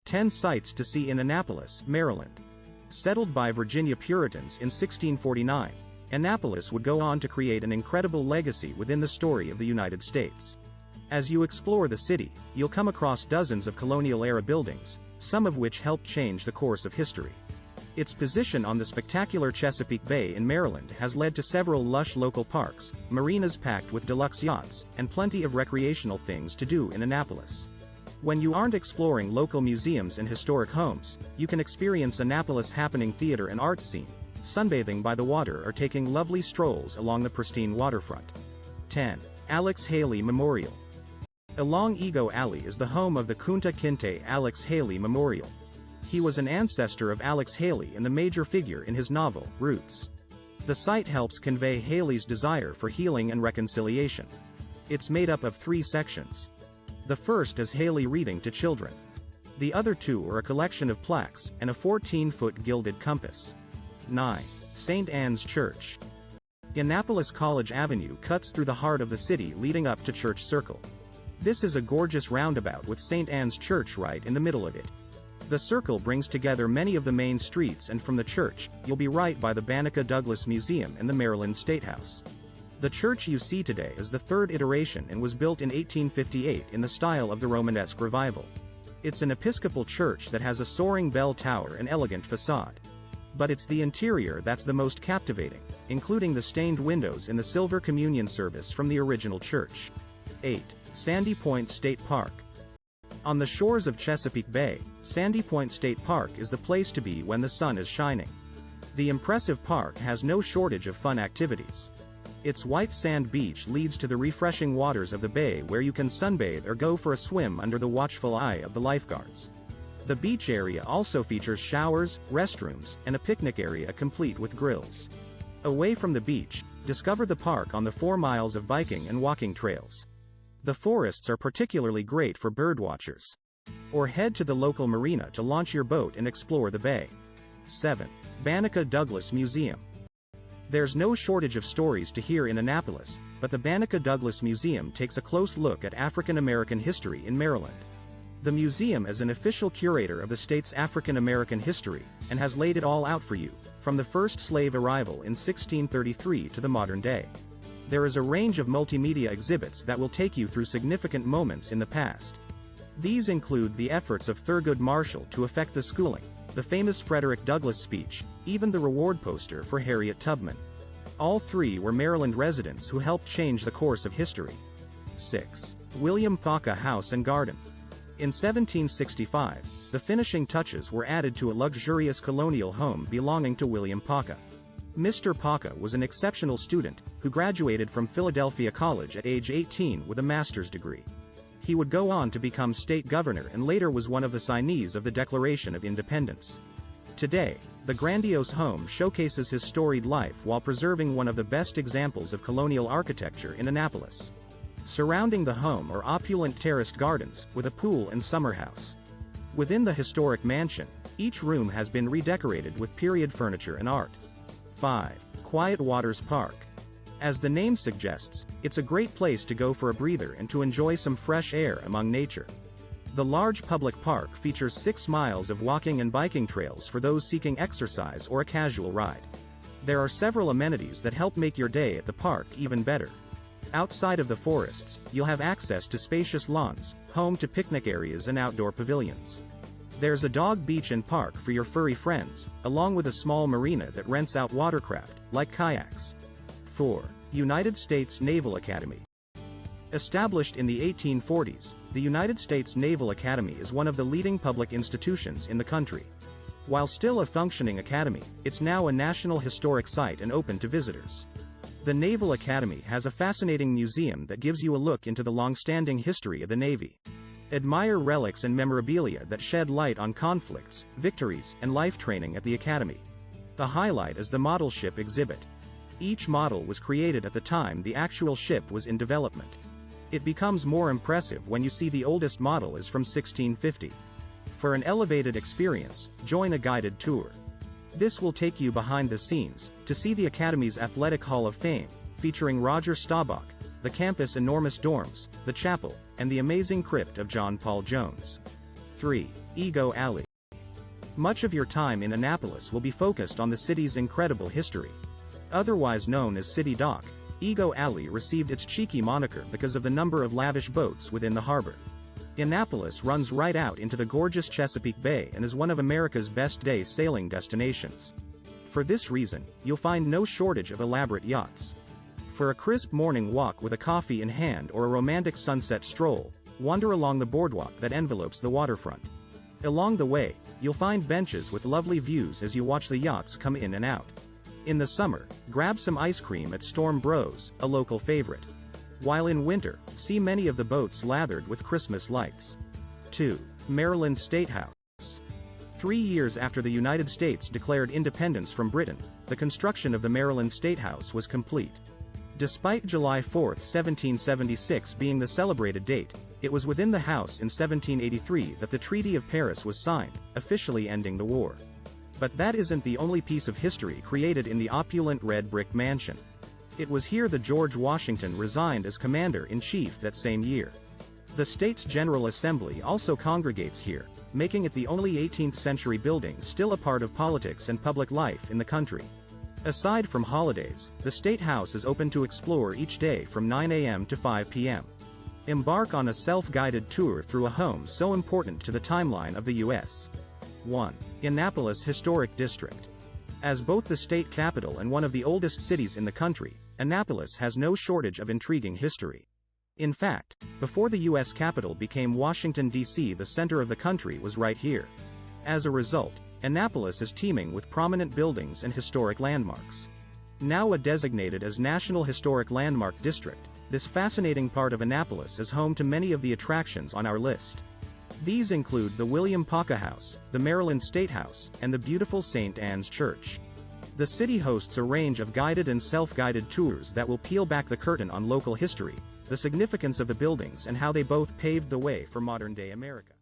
10 Sights to See in Annapolis, Maryland. Settled by Virginia Puritans in 1649, Annapolis would go on to create an incredible legacy within the story of the United States. As you explore the city, you'll come across dozens of colonial-era buildings, some of which helped change the course of history. Its position on the spectacular Chesapeake Bay in Maryland has led to several lush local parks, marinas packed with deluxe yachts, and plenty of recreational things to do in Annapolis. When you aren't exploring local museums and historic homes, you can experience Annapolis' happening theater and arts scene, sunbathing by the water or taking lovely strolls along the pristine waterfront. 10. Alex Haley Memorial. Along Ego Alley is the home of the Kunta Kinte Alex Haley Memorial. He was an ancestor of Alex Haley and the major figure in his novel, Roots. The site helps convey Haley's desire for healing and reconciliation. It's made up of 3 sections. The first is Haley reading to children. The other 2 are a collection of plaques and a 14-foot gilded compass. 9. St. Anne's Church. Annapolis College Avenue cuts through the heart of the city leading up to Church Circle. This is a gorgeous roundabout with St. Anne's Church right in the middle of it. The circle brings together many of the main streets, and from the church, you'll be right by the Bannika Douglas Museum and the Maryland State House. The church you see today is the 3rd iteration and was built in 1858 in the style of the Romanesque Revival. It's an Episcopal church that has a soaring bell tower and elegant facade. But it's the interior that's the most captivating, including the stained windows in the silver communion service from the original church. 8. Sandy Point State Park. On the shores of Chesapeake Bay, Sandy Point State Park is the place to be when the sun is shining. The impressive park has no shortage of fun activities. Its white sand beach leads to the refreshing waters of the bay where you can sunbathe or go for a swim under the watchful eye of the lifeguards. The beach area also features showers, restrooms, and a picnic area complete with grills. Away from the beach, discover the park on the 4 miles of biking and walking trails. The forests are particularly great for birdwatchers. Or head to the local marina to launch your boat and explore the bay. 7. Bannika Douglas Museum. There's no shortage of stories to hear in Annapolis, but the Bannika Douglas Museum takes a close look at African American history in Maryland. The museum is an official curator of the state's African American history, and has laid it all out for you, from the first slave arrival in 1633 to the modern day. There is a range of multimedia exhibits that will take you through significant moments in the past. These include the efforts of Thurgood Marshall to effect the schooling, the famous Frederick Douglass speech, even the reward poster for Harriet Tubman. All 3 were Maryland residents who helped change the course of history. 6. William Paca House and Garden. In 1765, the finishing touches were added to a luxurious colonial home belonging to William Paca. Mr. Paca was an exceptional student, who graduated from Philadelphia College at age 18 with a master's degree. He would go on to become state governor and later was one of the signees of the Declaration of Independence. Today, the grandiose home showcases his storied life while preserving one of the best examples of colonial architecture in Annapolis. Surrounding the home are opulent terraced gardens, with a pool and summerhouse. Within the historic mansion, each room has been redecorated with period furniture and art. 5. Quiet Waters Park. As the name suggests, it's a great place to go for a breather and to enjoy some fresh air among nature. The large public park features 6 miles of walking and biking trails for those seeking exercise or a casual ride. There are several amenities that help make your day at the park even better. Outside of the forests, you'll have access to spacious lawns, home to picnic areas and outdoor pavilions. There's a dog beach and park for your furry friends, along with a small marina that rents out watercraft, like kayaks. 4. United States Naval Academy. Established in the 1840s, the United States Naval Academy is one of the leading public institutions in the country. While still a functioning academy, it's now a National Historic Site and open to visitors. The Naval Academy has a fascinating museum that gives you a look into the long-standing history of the Navy. Admire relics and memorabilia that shed light on conflicts, victories, and life training at the Academy. The highlight is the model ship exhibit. Each model was created at the time the actual ship was in development. It becomes more impressive when you see the oldest model is from 1650. For an elevated experience, join a guided tour. This will take you behind the scenes, to see the Academy's Athletic Hall of Fame, featuring Roger Staubach, the campus' enormous dorms, the chapel, and the amazing crypt of John Paul Jones. 3. Ego Alley. Much of your time in Annapolis will be focused on the city's incredible history. Otherwise known as City Dock, Ego Alley received its cheeky moniker because of the number of lavish boats within the harbor. Annapolis runs right out into the gorgeous Chesapeake Bay and is one of America's best day sailing destinations. For this reason, you'll find no shortage of elaborate yachts. For a crisp morning walk with a coffee in hand or a romantic sunset stroll, wander along the boardwalk that envelopes the waterfront. Along the way, you'll find benches with lovely views as you watch the yachts come in and out. In the summer, grab some ice cream at Storm Bros, a local favorite. While in winter, see many of the boats lathered with Christmas lights. 2. Maryland State House. 3 years after the United States declared independence from Britain, the construction of the Maryland State House was complete. Despite July 4, 1776 being the celebrated date, it was within the house in 1783 that the Treaty of Paris was signed, officially ending the war. But that isn't the only piece of history created in the opulent red brick mansion. It was here that George Washington resigned as commander-in-chief that same year. The state's General Assembly also congregates here, making it the only 18th-century building still a part of politics and public life in the country. Aside from holidays, the State House is open to explore each day from 9 a.m. to 5 p.m. Embark on a self-guided tour through a home so important to the timeline of the U.S. 1. Annapolis Historic District. As both the state capital and one of the oldest cities in the country, Annapolis has no shortage of intriguing history. In fact, before the U.S. Capitol became Washington, D.C., the center of the country was right here. As a result, Annapolis is teeming with prominent buildings and historic landmarks. Now designated as National Historic Landmark District, this fascinating part of Annapolis is home to many of the attractions on our list. These include the William Paca House, the Maryland State House, and the beautiful St. Anne's Church. The city hosts a range of guided and self-guided tours that will peel back the curtain on local history, the significance of the buildings and how they both paved the way for modern-day America.